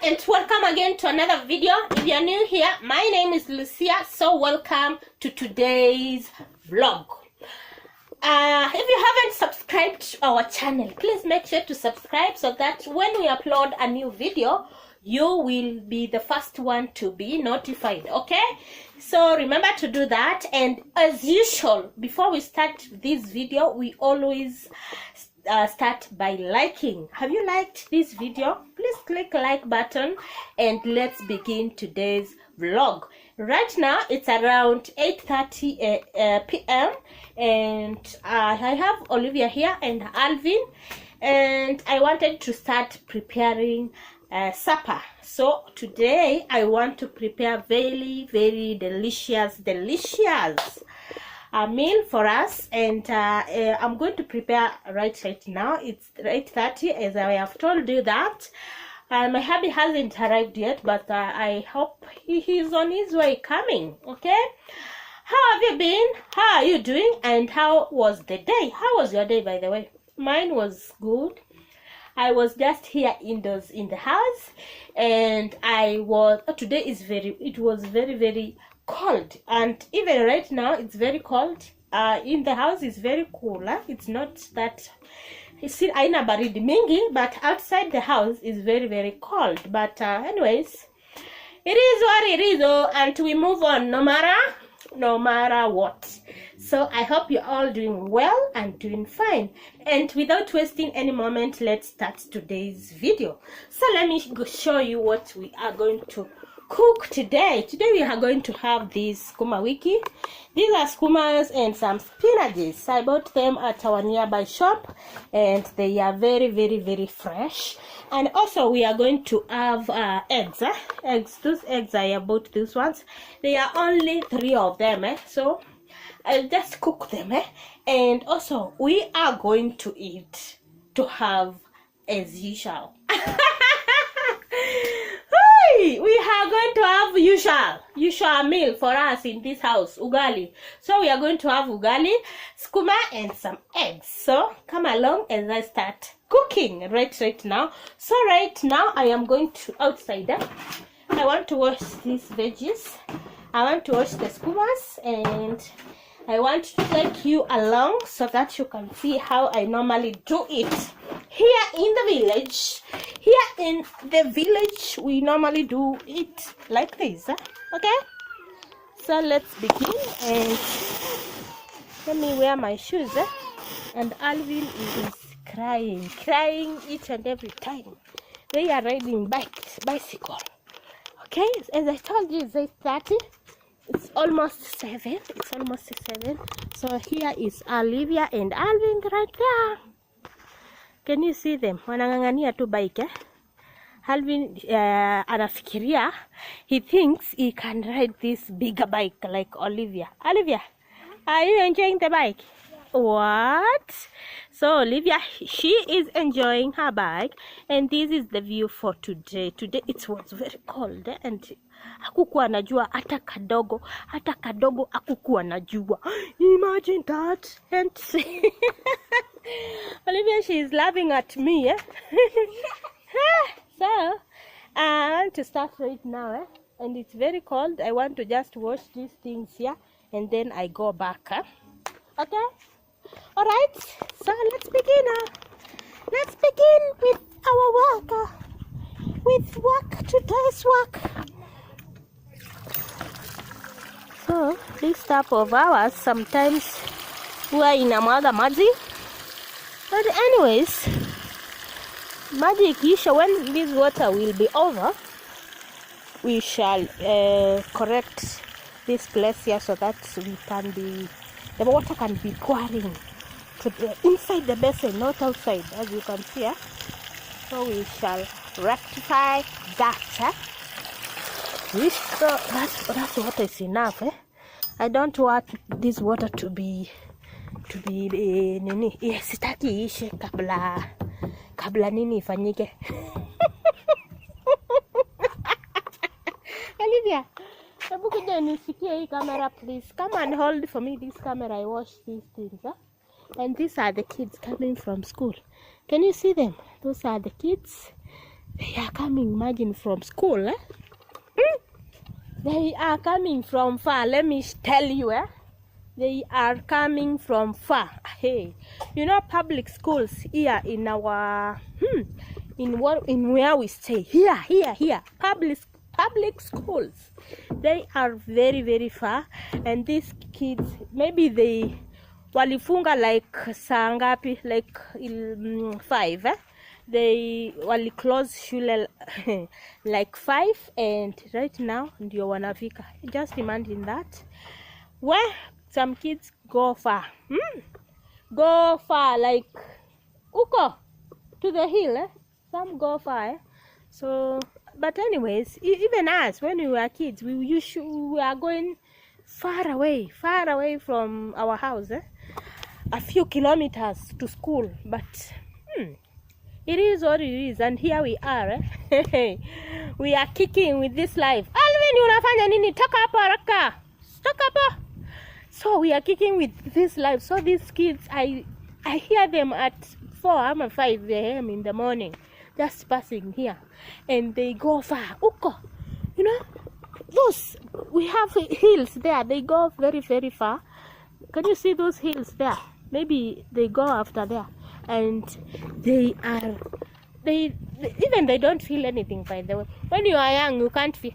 and welcome again to another video. If you're new here, my name is Lucia, so welcome to today's vlog. If you haven't subscribed to our channel, please make sure to subscribe so that when we upload a new video, you will be the first one to be notified. Okay, so remember to do that. And as usual, before we start this video, we always start by liking. Have you liked this video? Please click like button and let's begin today's vlog. Right now it's around 8:30 p.m. and I have Olivia here and Alvin, and I wanted to start preparing supper. So today I want to prepare very delicious meal for us, and I'm going to prepare right now. It's 8:30, as I have told you that. My hubby hasn't arrived yet, but I hope he's on his way coming. Okay, how have you been? How are you doing? And how was the day? How was your day, by the way? Mine was good. I was just here indoors in the house, and today it was very cold, and even right now it's very cold. In the house it's very cool. It's not that still aina baridi mingi, but outside the house is very cold. But anyways, it is what it is, and we move on no matter what. So I hope you're all doing well and doing fine, and without wasting any moment, let's start today's video. So let me show you what we are going to cook today. Today we are going to have these skuma wiki. These are skumas and some spinaches. I bought them at our nearby shop, and they are very fresh. And also we are going to have eggs. Those eggs I bought, these ones. They are only 3 of them. So I'll just cook them. And also we are going to eat, to have as usual. We are going to have usual meal for us in this house, ugali. So we are going to have ugali, skuma, and some eggs. So come along as I start cooking right now. So right now I am going to outside. I want to wash these veggies. I want to wash the skumas, and I want to take you along so that you can see how I normally do it here in the village. Here in the village, we normally do it like this. Okay, so let's begin. And let me wear my shoes. And Alvin is crying each and every time they are riding bicycle. Okay, as I told you, it's 8:30. It's almost 7. So here is Olivia and Alvin right there. Can you see them? Wanangangania tu bike. Alvin anafikiria, he thinks he can ride this bigger bike like Olivia. Olivia, are you enjoying the bike? What? So Olivia, she is enjoying her bike, and this is the view for today. Today it was very cold, and hakukuwa najua hata kadogo hakukuwa najua. Imagine that. And Olivia, she is laughing at me. So I want to start right now, and it's very cold. I want to just wash these things here, and then I go back. Okay, all right, so let's begin. Let's begin with our work, today's work. So this type of hours sometimes we are in another maji, but anyways, maji ikiisha, when this water will be over, we shall correct this place here so that the water can be pouring to inside the basin, not outside, as you can see. So we shall rectify that. So that's water is enough. I don't want this water to be nini. Sitaki ishe kabla nini ifanyike. Olivia, hebu kuja nisikie hii camera, please. Come and hold for me this camera. I wash these things. And these are the kids coming from school. Can you see them? Those are the kids. They are coming, imagine, from school. They are coming from far. Let me tell you, they are coming from far. Hey, you know, public schools here in our in where we stay, here public schools, they are very, very far. And these kids, maybe they walifunga like saa ngapi, like 5, they wali close shule like 5, and right now ndio wanafika. Just imagine that. Where some kids go far, go far, like uko to the hill, some go far. So, but anyways, even us, when we were kids, we are going far away from our house, a few kilometers to school. But it is what it is, and here we are. We are kicking with this life. Alvin, unafanya nini? Toka hapo haraka, toka hapo. So we are kicking with this life. So these kids, I hear them at 4 or 5 a.m. in the morning, just passing here, and they go far. Uko, you know, those, we have hills there. They go very, very far. Can you see those hills there? Maybe they go after there, and they even they don't feel anything. By the way, when you are young, you can't feel.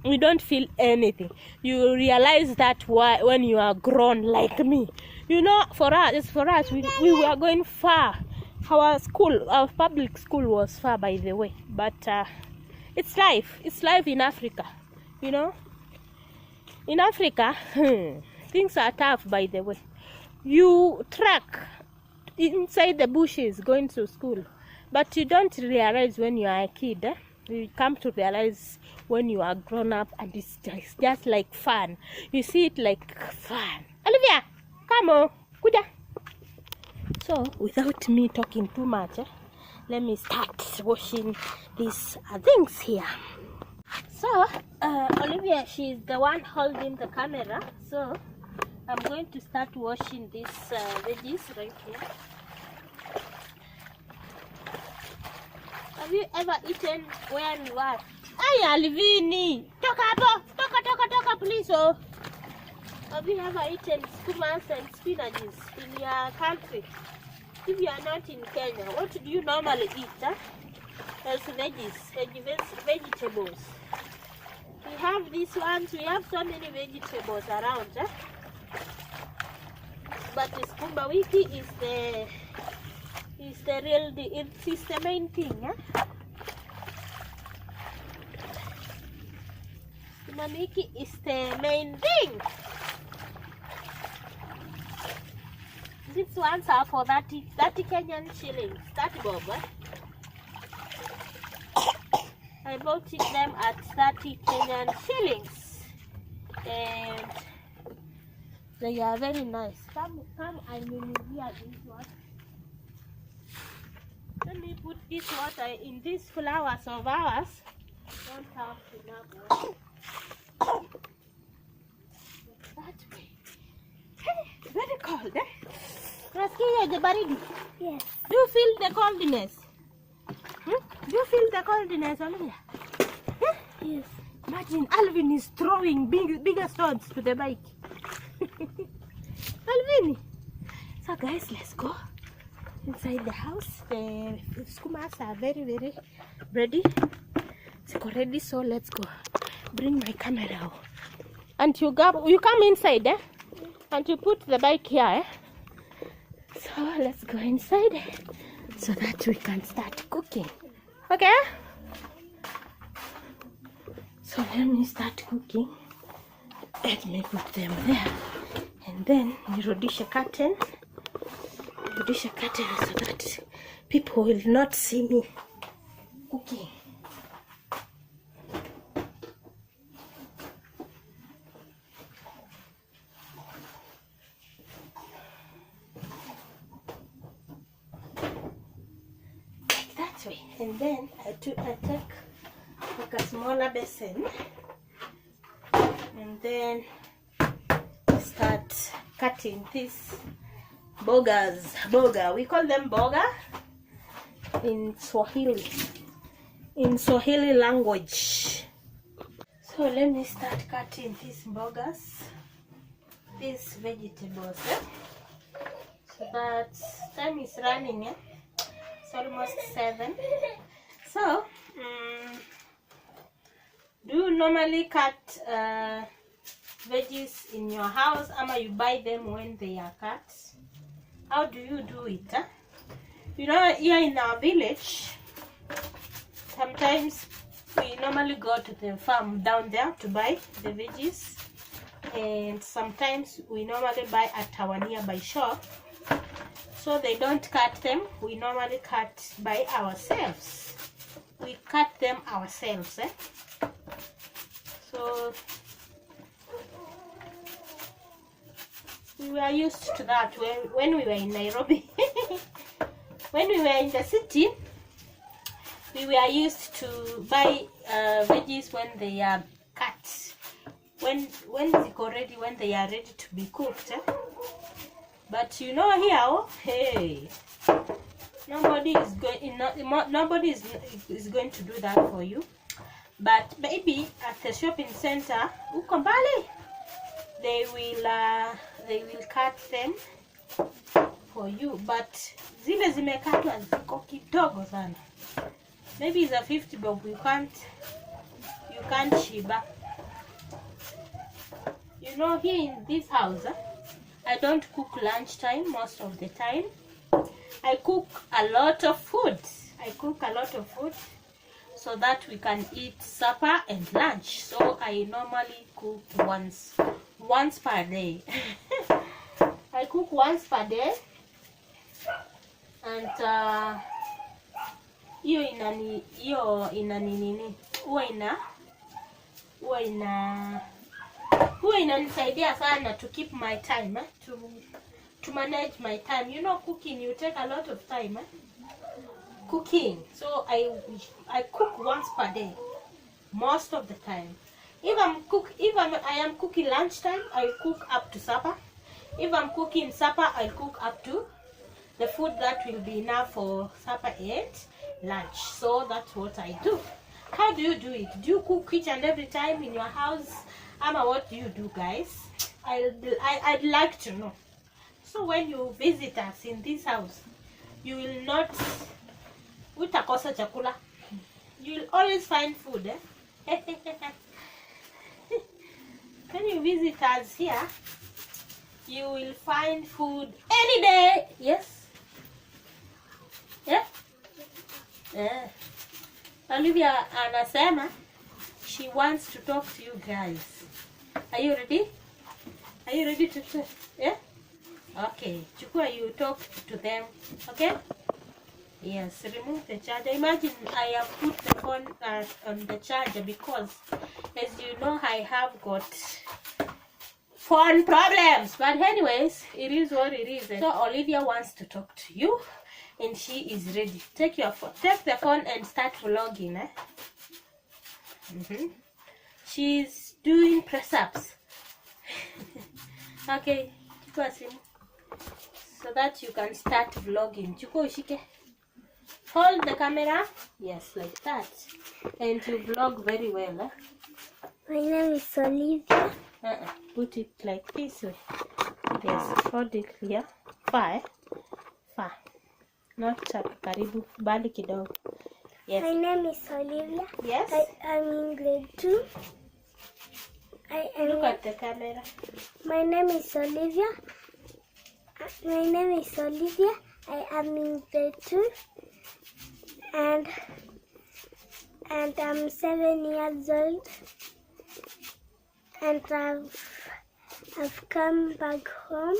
We don't feel anything. You realize that when you are grown like me. You know, for us, we were going far. Our public school was far, by the way. But it's life. It's life in Africa. You know, in Africa, things are tough, by the way. You trek inside the bushes going to school, but you don't realize when you are a kid. You come to realize when you are grown up, and it's just like fun. You see it like fun. Olivia, come on, kuja. So without me talking too much, let me start washing these things here. So Olivia, she's the one holding the camera, so I'm going to start washing these veggies right here. Have you ever eaten where you are? Ay, Alvini! Toka, please, oh. Have you ever eaten scumas and spinaches in your country? If you are not in Kenya, what do you normally eat, as vegetables? We have these ones, we have so many vegetables around, but the sukuma wiki is the real, it's the main thing, Sukuma wiki is the main thing. These ones are for 30 Kenyan shillings, 30 bob. I bought them at 30 Kenyan shillings, and they are very nice. Come, I will hear this one. Let me put this water in these flowers of ours. Don't have enough water. That way. Hey, very cold, Yes. Do you feel the coldness? Do you feel the coldness, Olivia? Yes. Imagine Alvin is throwing bigger stones to the bike. Alvin. So guys, let's go inside the house. The skumas are very, very ready. It's ready, so let's go. Bring my camera. And you come inside, and you put the bike here, So let's go inside so that we can start cooking. Okay? So let me start cooking. Let me put them there. And then nirudishe curtain. Nirudishe curtain so that people will not see me cooking. And then I take like a smaller basin and then start cutting these boga. We call them boga in Swahili. In in Swahili language. So let me start cutting these mbogas, these vegetables. So that time is running. It's almost 7. So do you normally cut veggies in your house, or you buy them when they are cut? How do you do it? You know, here in our village, sometimes we normally go to the farm down there to buy the veggies, and sometimes we normally buy at our nearby shop. So they don't cut them. We normally cut by ourselves. We cut them ourselves. So we were used to that when we were in Nairobi. When we were in the city, we were used to buy veggies when they are cut, when they are ready to be cooked. But you know here, hey, nobody is going to do that for you. But maybe at the shopping center, Ukombali, they will cut them for you. But zile zimekatwa ziko kidogo sana. Maybe it's a 50 bob. You can't shiba. You know, here in this house, I don't cook lunchtime most of the time. I cook a lot of food. So that we can eat supper and lunch. So I normally cook once per day. I cook once per day, and huwa inanisaidia sana to keep my time, to manage my time. You know, cooking, you take a lot of time. Cooking. So I cook once per day most of the time. If I am cooking lunchtime, I cook up to supper. If I'm cooking supper, I cook up to the food that will be enough for supper and lunch. So that's what I do. How do you do it? Do you cook each and every time in your house? What do you do, guys? I'd like to know. So when you visit us in this house, you will not utakosa chakula. You will always find food. When you visit us here, you will find food any day. Yes? Yeah? Yeah. Olivia anasema she wants to talk to you guys. Are you ready? Are you ready to talk? Yeah? Okay. Chukua, you talk to them. Okay? Yes. Remove the charger. Imagine I have put the phone on the charger because, as you know, I have got phone problems. But anyways, it is what it is. So Olivia wants to talk to you, and she is ready. Take your phone. Take the phone and start vlogging. She's doing press-ups. Okay, chukua simu so that you can start vlogging. Chukua ushike. Hold the camera. Yes, like that. And you vlog very well. My name is Olivia. Put it like this way. Yes, hold it here. Far. Not karibu, bali kidogo. Yes. My name is Olivia. Yes. I'm in grade 2. Look at the camera. My name is Olivia. I am in grade 2. And I'm 7 years old. And I've come back home.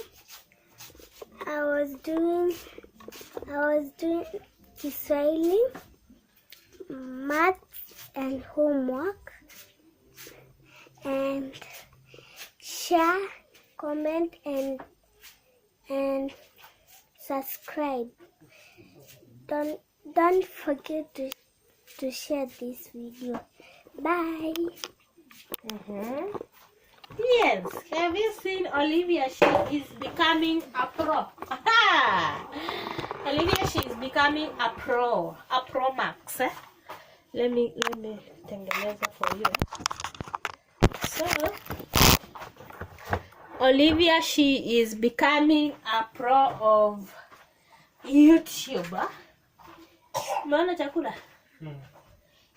I was doing Kiswahili, math, and homework. And share, comment, and subscribe. Don't forget to share this video. Bye. Yes, have you seen Olivia? She is becoming a pro. Olivia, she is becoming a pro max. Let me tengeneza for you. So Olivia, she is becoming a pro of YouTuber. Umeona chakula?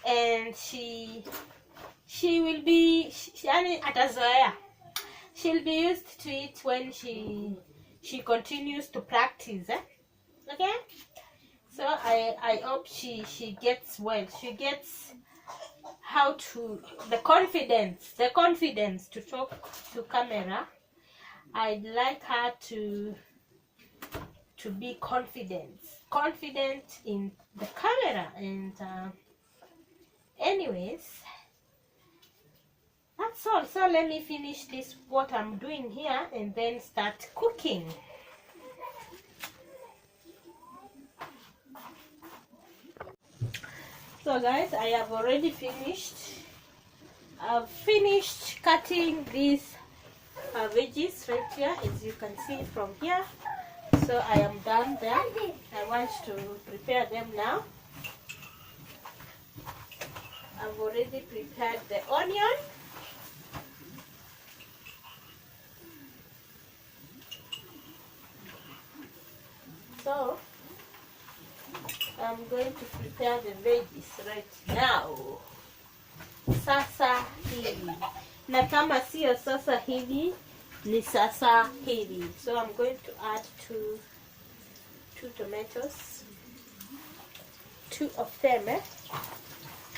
And she will be, yani atazoea. She'll be used to it when she continues to practice, okay? So I hope she gets well. She gets how to the confidence to talk to camera. I'd like her to be confident in the camera. And anyways, that's all. So let me finish this, what I'm doing here, and then start cooking. So guys, I have already finished. I've finished cutting these veggies right here, as you can see from here. So I am done there. I want to prepare them now. I've already prepared the onion. So I'm going to prepare the veggies right now. Sasa hivi. Na kama sio sasa hivi, ni sasa hivi. So I'm going to add two tomatoes. 2 of them,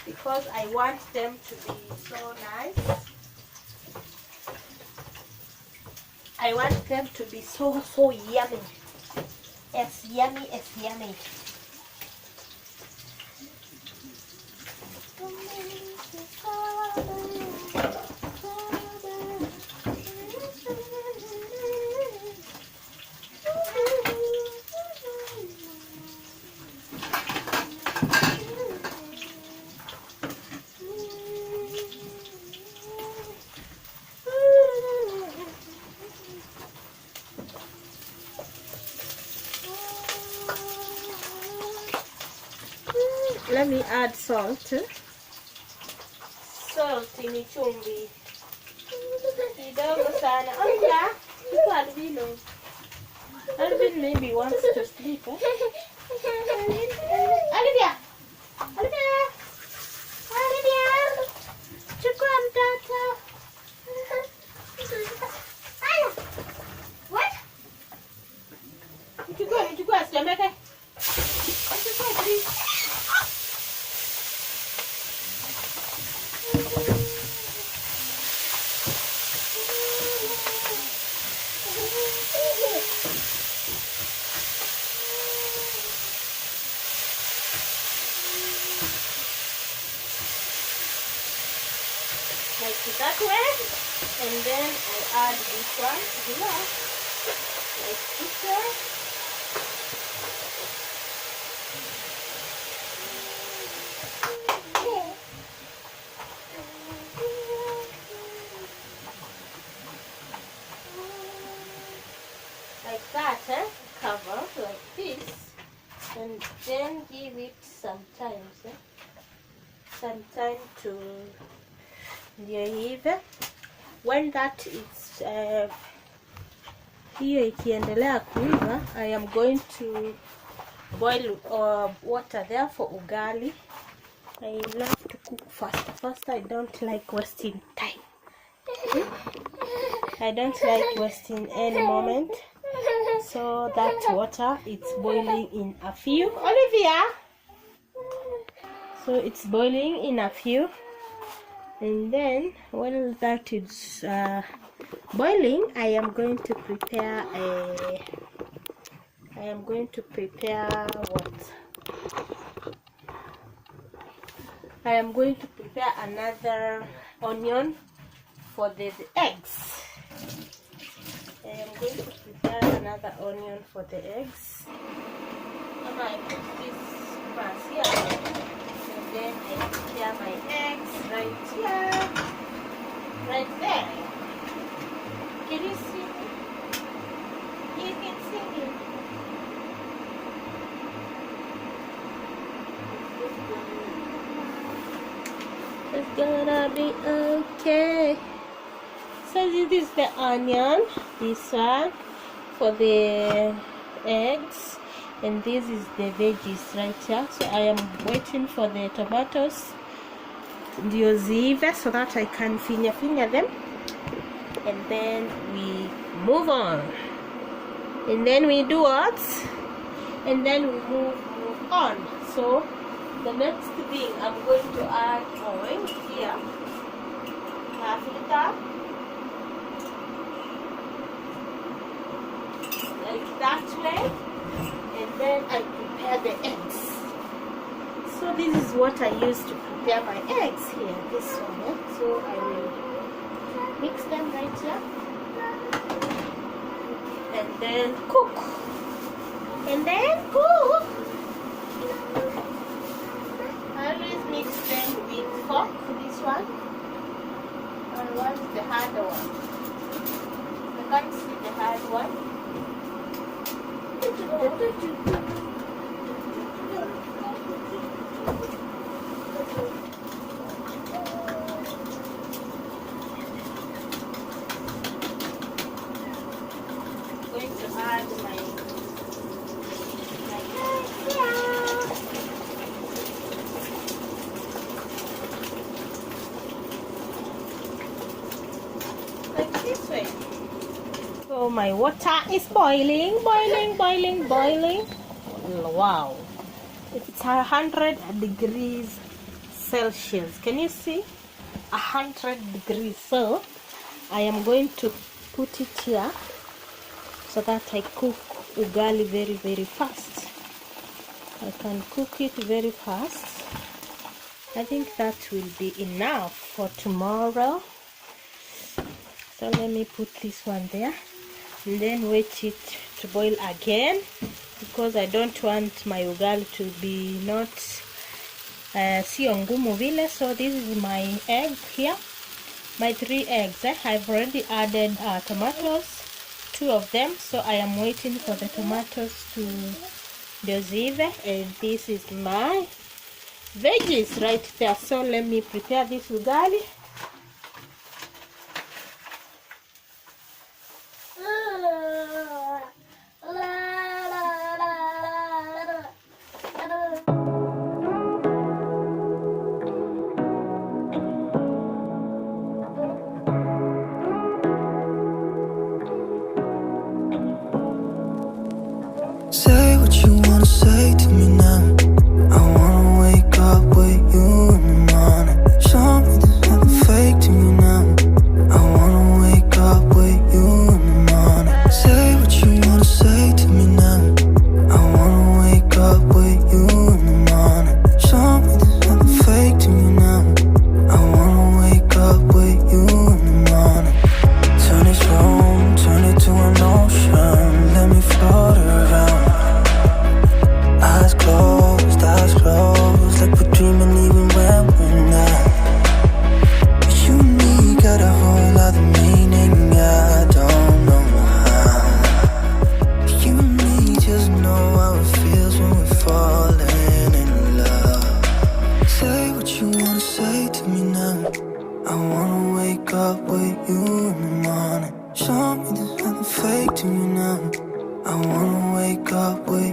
because I want them to be so nice. I want them to be so yummy. As yummy as yummy. Let me add salt. Salt ni chumvi kidogo sana. Olivia, look at Albino. Alvin maybe wants to sleep. Olivia, chukua mtoto. What? Chukua sijameke. Chukua please. Like that way, and then I add this one here, like this way. Like that, cover like this, and then give it some time, to ndio hivi. When that is hiyo ikiendelea kuiva, I am going to boil water there for ugali. I love to cook fast. I don't like wasting time. I don't like wasting any moment. So that water, it's boiling in a few. Olivia! So it's boiling in a few. And then when that is boiling, I am going to prepare another onion for the eggs. I am going to prepare another onion for the eggs. And I put this mass here, and then I prepare my eggs right here, right there. Can you see me? You can see me. It's gonna be okay. So this is the onion, this one for the eggs, and this is the veggies right here. So I am waiting for the tomatoes ndio ziive so that I can finya them, and then we move on, and then we do what, and then we move on. So the next thing, I'm going to add oil here, half liter, like that way, and then I prepare the eggs. So this is what I use to prepare my eggs here, this one. So I will mix them right here, and then cook, and then cook. I always mix them with fork, this one, and what's the harder one? I can't see the hard one. Going to add my like this way. So my water is boiling. Wow, it's 100 degrees Celsius. Can you see? 100 degrees. So I am going to put it here so that I cook ugali very fast. I can cook it very fast. I think that will be enough for tomorrow. So let me put this one there, and then wait it to boil again, because I don't want my ugali to be not sio ngumu vile. So this is my egg here, my 3 eggs. I've already added tomatoes, 2 of them. So I am waiting for the tomatoes to dosive, and this is my veggies right there. So let me prepare this ugali. Say what you wanna say to me now. I wanna wake up with you in the morning. Show me there's nothing fake to me now. I wanna wake up with you in the morning. Say what you wanna say to me now. I wanna wake up with you in the morning. Show me there's nothing fake to me now. I wanna wake up with you in the morning. Turn this room, turn it to an ocean. Let me float around. Eyes closed, like we're dreaming even when we're not. You and me got a whole other meaning, I don't know how. You and me just know how it feels when we're falling in love. Say what you wanna say to me now. I wanna wake up with you in the morning. Show me there's nothing fake to me now. I wanna wake up with